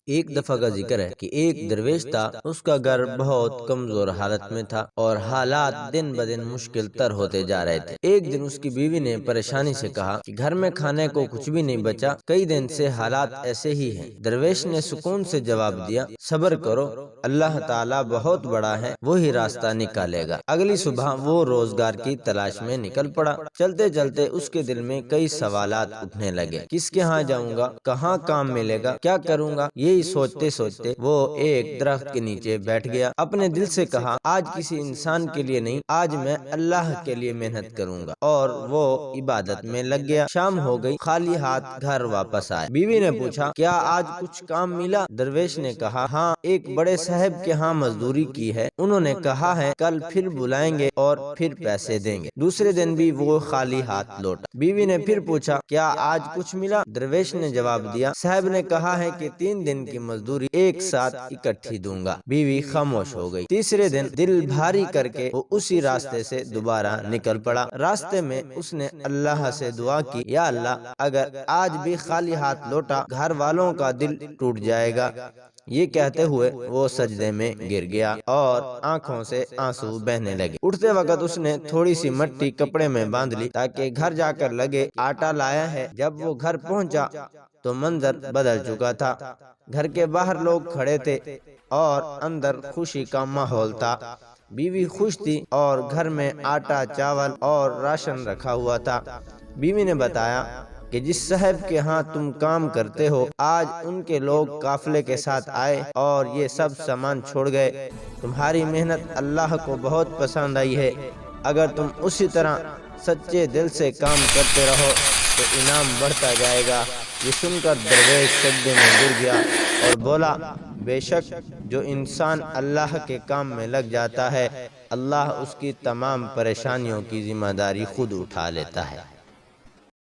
ایک دفعہ کا ذکر ہے کہ ایک درویش تھا، اس کا گھر بہت کمزور حالت میں تھا اور حالات دن بدن مشکل تر ہوتے جا رہے تھے۔ ایک دن اس کی بیوی نے پریشانی سے کہا کہ گھر میں کھانے کو کچھ بھی نہیں بچا، کئی دن سے حالات ایسے ہی ہیں۔ درویش نے سکون سے جواب دیا، صبر کرو، اللہ تعالیٰ بہت بڑا ہے، وہی راستہ نکالے گا۔ اگلی صبح وہ روزگار کی تلاش میں نکل پڑا۔ چلتے چلتے اس کے دل میں کئی سوالات اٹھنے لگے، کس کے ہاں جاؤں گا، کہاں کام ملے گا، کیا کروں گا؟ یہی سوچتے سوچتے وہ ایک درخت کے نیچے بیٹھ گیا۔ اپنے دل سے کہا، آج کسی انسان کے لیے نہیں، آج میں اللہ کے لیے محنت کروں گا، اور وہ عبادت میں لگ گیا۔ شام ہو گئی، خالی ہاتھ گھر واپس آئے۔ بیوی نے پوچھا، کیا آج کچھ کام ملا؟ درویش نے کہا، ہاں، ایک بڑے صاحب کے ہاں مزدوری کی ہے، انہوں نے کہا ہے کل پھر بلائیں گے اور پھر پیسے دیں گے۔ دوسرے دن بھی وہ خالی ہاتھ لوٹا۔ بیوی نے پھر پوچھا، کیا آج کچھ ملا؟ درویش نے جواب دیا، صاحب نے کہا ہے کہ 3 دن کی مزدوری ایک ساتھ اکٹھی دوں گا۔ بیوی خاموش ہو گئی۔ تیسرے دن دل بھاری کر کے وہ اسی راستے سے دوبارہ نکل پڑا۔ راستے میں اس نے اللہ سے دعا کی، یا اللہ، اگر آج بھی خالی ہاتھ لوٹا، گھر والوں کا دل ٹوٹ جائے گا۔ یہ کہتے ہوئے وہ سجدے میں گر گیا اور آنکھوں سے آنسو بہنے لگے۔ اٹھتے وقت اس نے تھوڑی سی مٹی کپڑے میں باندھ لی تاکہ گھر جا کر لگے آٹا لایا ہے۔ جب وہ گھر پہنچا تو منظر بدل چکا تھا۔ گھر کے باہر لوگ کھڑے تھے اور اندر خوشی کا ماحول تھا۔ بیوی خوش تھی اور گھر میں آٹا، چاول اور راشن رکھا ہوا تھا۔ بیوی نے بتایا کہ جس صاحب کے ہاں تم کام کرتے ہو، آج ان کے لوگ قافلے کے ساتھ آئے اور یہ سب سامان چھوڑ گئے۔ تمہاری محنت اللہ کو بہت پسند آئی ہے۔ اگر تم اسی طرح سچے دل سے کام کرتے رہو تو انعام بڑھتا جائے گا۔ یہ سن کر درویش سجدے میں گر گیا اور بولا، بے شک جو انسان اللہ کے کام میں لگ جاتا ہے، اللہ اس کی تمام پریشانیوں کی ذمہ داری خود اٹھا لیتا ہے۔